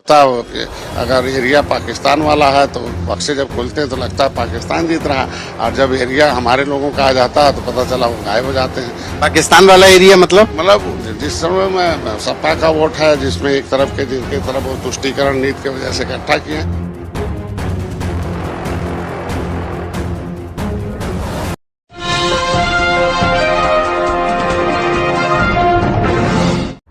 लगता है कि अगर एरिया पाकिस्तान वाला है तो बक्से जब खुलते हैं तो लगता है पाकिस्तान जीत रहा है, और जब एरिया हमारे लोगों का आ जाता है तो पता चला वो गायब हो जाते हैं। पाकिस्तान वाला एरिया मतलब जिस समय में सपा का वोट है, जिसमें एक तरफ के जिनके तरफ वो तुष्टीकरण नीति की वजह से इकट्ठा किए।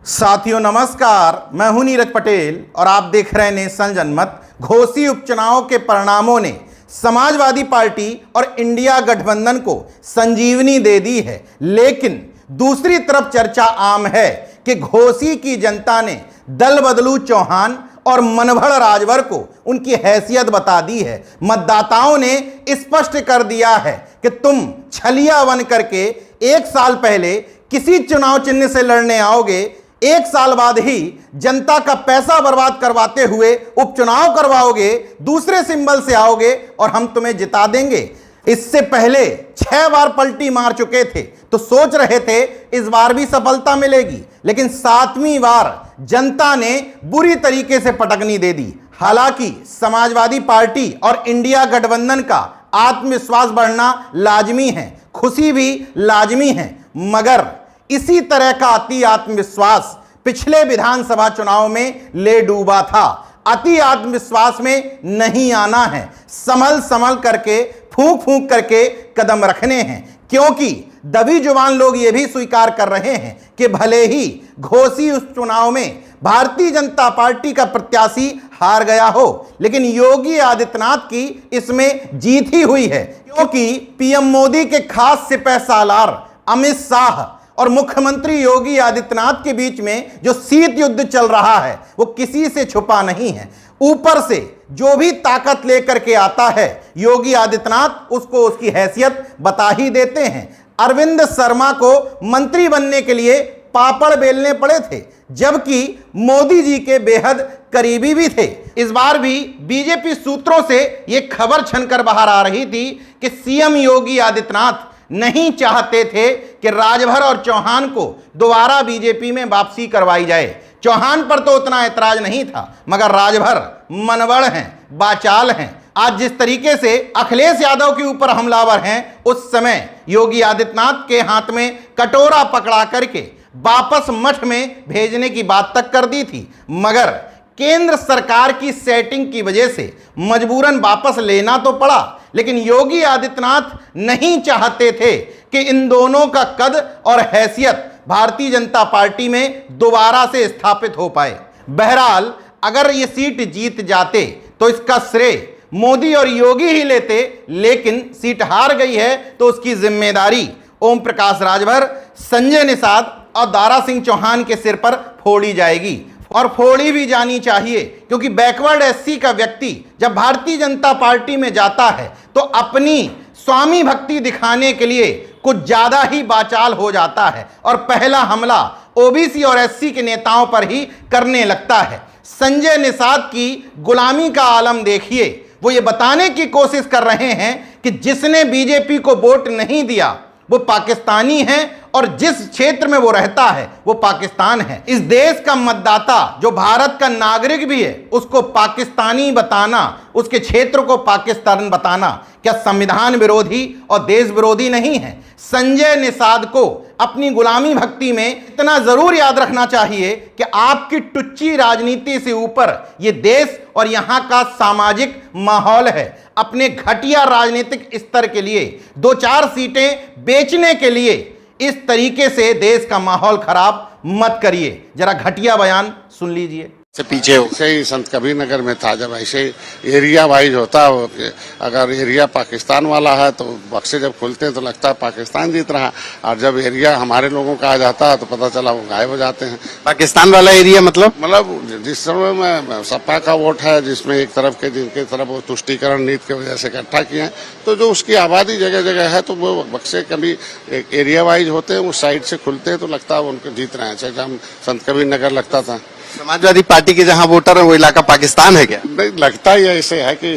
साथियों नमस्कार, मैं हूं नीरज पटेल और आप देख रहे हैं नेशन जनमत। घोसी उपचुनाव के परिणामों ने समाजवादी पार्टी और इंडिया गठबंधन को संजीवनी दे दी है, लेकिन दूसरी तरफ चर्चा आम है कि घोसी की जनता ने दल बदलू चौहान और मनभड़ राजभर को उनकी हैसियत बता दी है। मतदाताओं ने स्पष्ट कर दिया है कि तुम छलिया बन करके एक साल पहले किसी चुनाव चिन्ह से लड़ने आओगे, एक साल बाद ही जनता का पैसा बर्बाद करवाते हुए उपचुनाव करवाओगे, दूसरे सिंबल से आओगे और हम तुम्हें जिता देंगे। इससे पहले 6 बार पलटी मार चुके थे तो सोच रहे थे इस बार भी सफलता मिलेगी, लेकिन 7वीं बार जनता ने बुरी तरीके से पटकनी दे दी। हालांकि समाजवादी पार्टी और इंडिया गठबंधन का आत्मविश्वास बढ़ना लाजमी है, खुशी भी लाजमी है, मगर इसी तरह का अति आत्मविश्वास पिछले विधानसभा चुनाव में ले डूबा था। अति आत्मविश्वास में नहीं आना है, संभल संभल करके फूंक फूंक करके कदम रखने हैं, क्योंकि दबी जुबान लोग ये भी स्वीकार कर रहे हैं कि भले ही घोसी उस चुनाव में भारतीय जनता पार्टी का प्रत्याशी हार गया हो, लेकिन योगी आदित्यनाथ की इसमें जीत ही हुई है, क्योंकि पीएम मोदी के खास सिपह सालार अमित शाह और मुख्यमंत्री योगी आदित्यनाथ के बीच में जो शीत युद्ध चल रहा है वो किसी से छुपा नहीं है। ऊपर से जो भी ताकत लेकर के आता है योगी आदित्यनाथ उसको उसकी हैसियत बता ही देते हैं। अरविंद शर्मा को मंत्री बनने के लिए पापड़ बेलने पड़े थे, जबकि मोदी जी के बेहद करीबी भी थे। इस बार भी बीजेपी सूत्रों से यह खबर छनकर बाहर आ रही थी कि सीएम योगी आदित्यनाथ नहीं चाहते थे कि राजभर और चौहान को दोबारा बीजेपी में वापसी करवाई जाए। चौहान पर तो उतना ऐतराज नहीं था, मगर राजभर मनबड़ हैं, बाचाल हैं। आज जिस तरीके से अखिलेश यादव के ऊपर हमलावर हैं, उस समय योगी आदित्यनाथ के हाथ में कटोरा पकड़ा करके वापस मठ में भेजने की बात तक कर दी थी, मगर केंद्र सरकार की सेटिंग की वजह से मजबूरन वापस लेना तो पड़ा। लेकिन योगी आदित्यनाथ नहीं चाहते थे कि इन दोनों का कद और हैसियत भारतीय जनता पार्टी में दोबारा से स्थापित हो पाए। बहरहाल अगर ये सीट जीत जाते तो इसका श्रेय मोदी और योगी ही लेते, लेकिन सीट हार गई है तो उसकी जिम्मेदारी ओम प्रकाश राजभर, संजय निषाद और दारा सिंह चौहान के सिर पर फोड़ी जाएगी, और फोड़ी भी जानी चाहिए, क्योंकि बैकवर्ड एससी का व्यक्ति जब भारतीय जनता पार्टी में जाता है तो अपनी स्वामी भक्ति दिखाने के लिए कुछ ज्यादा ही बाचाल हो जाता है और पहला हमला ओबीसी और एससी के नेताओं पर ही करने लगता है। संजय निषाद की गुलामी का आलम देखिए, वो ये बताने की कोशिश कर रहे हैं कि जिसने बीजेपी को वोट नहीं दिया वो पाकिस्तानी है और जिस क्षेत्र में वो रहता है वो पाकिस्तान है। इस देश का मतदाता जो भारत का नागरिक भी है उसको पाकिस्तानी बताना, उसके क्षेत्र को पाकिस्तान बताना क्या संविधान विरोधी और देश विरोधी नहीं है? संजय निषाद को अपनी गुलामी भक्ति में इतना जरूर याद रखना चाहिए कि आपकी टुच्ची राजनीति से ऊपर ये देश और यहाँ का सामाजिक माहौल है। अपने घटिया राजनीतिक स्तर के लिए 2-4 सीटें बेचने के लिए इस तरीके से देश का माहौल खराब मत करिए। जरा घटिया बयान सुन लीजिए। से पीछे से ही संत कबीर नगर में था, जब ऐसे एरिया वाइज होता है, अगर एरिया पाकिस्तान वाला है तो बक्से जब खुलते हैं तो लगता है पाकिस्तान जीत रहा, और जब एरिया हमारे लोगों का आ जाता है तो पता चला वो गायब हो जाते हैं। पाकिस्तान वाला एरिया मतलब जिस समय में सपा का वोट है, जिसमें एक तरफ के जिनके तरफ वो तुष्टीकरण नीति की वजह से इकट्ठा किए हैं, तो जो उसकी आबादी जगह जगह है तो वो बक्से कभी एरिया वाइज होते हैं, उस साइड से खुलते हैं तो लगता है वो उनको जीत रहे हैं। जैसे हम संत कबीर नगर लगता था, समाजवादी पार्टी के जहां वोटर है वो इलाका पाकिस्तान है क्या? नहीं, लगता ही ऐसे है कि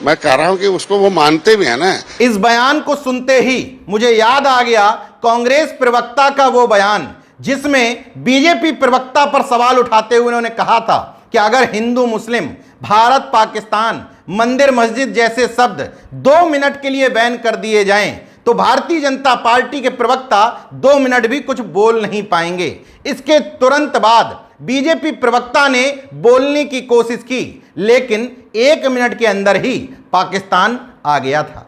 मैं कह रहा हूं कि उसको वो मानते भी है ना। इस बयान को सुनते ही मुझे याद आ गया कांग्रेस प्रवक्ता का वो बयान जिसमें बीजेपी प्रवक्ता पर सवाल उठाते हुए उन्होंने कहा था कि अगर हिंदू मुस्लिम, भारत पाकिस्तान, मंदिर मस्जिद जैसे शब्द 2 मिनट के लिए बैन कर दिए जाएं तो भारतीय जनता पार्टी के प्रवक्ता 2 मिनट भी कुछ बोल नहीं पाएंगे। इसके तुरंत बाद बीजेपी प्रवक्ता ने बोलने की कोशिश की, लेकिन 1 मिनट के अंदर ही पाकिस्तान आ गया था।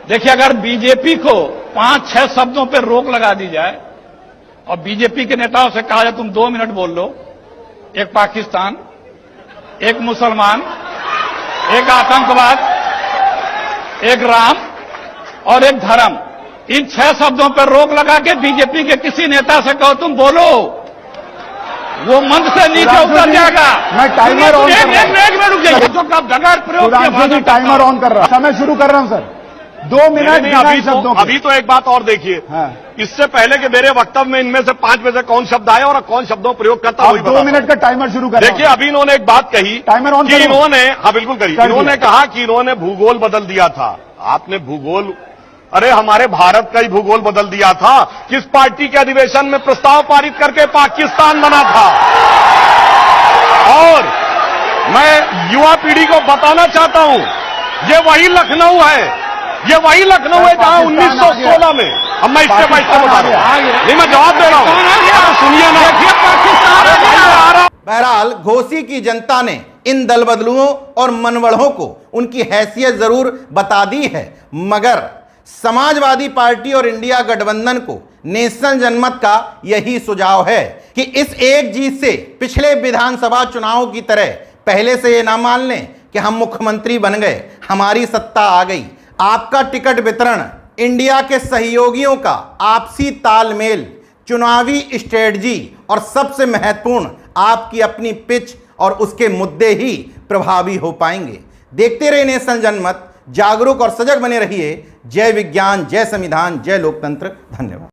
देखिए, अगर बीजेपी को 5-6 शब्दों पर रोक लगा दी जाए और बीजेपी के नेताओं से कहा जाए तुम 2 मिनट बोल लो, एक पाकिस्तान, एक मुसलमान, एक आतंकवाद, एक राम और एक धर्म, इन 6 शब्दों पर रोक लगा के बीजेपी के किसी नेता से कहो तुम बोलो, वो मंच से नीचे उतर जाएगा। मैं टाइमर ऑन कर रहा हूं। एक मिनट रुक जाइए, तो कब बगैर प्रयोग के बाद टाइमर ऑन कर रहा हूं, समय शुरू कर रहा हूं सर। 2 मिनट अभी तो एक बात और देखिए, हाँ। इससे पहले कि मेरे वक्तव्य में इनमें से 5 में से कौन शब्द आए और कौन शब्दों प्रयोग करता आप वही 2 मिनट का टाइमर शुरू कर। देखिए, अभी इन्होंने एक बात कही, टाइमर ऑन कि करो। इन्होंने, हाँ बिल्कुल करिए, कर इन्होंने दिया। कहा कि इन्होंने भूगोल बदल दिया था। आपने भूगोल, अरे हमारे भारत का ही भूगोल बदल दिया था। किस पार्टी के अधिवेशन में प्रस्ताव पारित करके पाकिस्तान बना था? और मैं युवा पीढ़ी को बताना चाहता हूं, ये वही लखनऊ है, ये वही लखनऊ है जहां 1916 में, अब मैं इससे बता रहा हूं, नहीं मैं जवाब दे रहा हूं, सुनिए ना, पाकिस्तान। बहरहाल घोसी की जनता ने इन दल बदलुओं और मनवड़ों को उनकी हैसियत जरूर बता दी है, मगर समाजवादी पार्टी और इंडिया गठबंधन को नेशनल जनमत का यही सुझाव है कि इस एक जीत से पिछले विधानसभा चुनाव की तरह पहले से ये ना मान लें कि हम मुख्यमंत्री बन गए, हमारी सत्ता आ गई। आपका टिकट वितरण, इंडिया के सहयोगियों का आपसी तालमेल, चुनावी स्ट्रेटजी और सबसे महत्वपूर्ण आपकी अपनी पिच और उसके मुद्दे ही प्रभावी हो पाएंगे। देखते रहिए नेशनल जनमत, जागरूक और सजग बने रहिए। जय विज्ञान, जय संविधान, जय लोकतंत्र। धन्यवाद।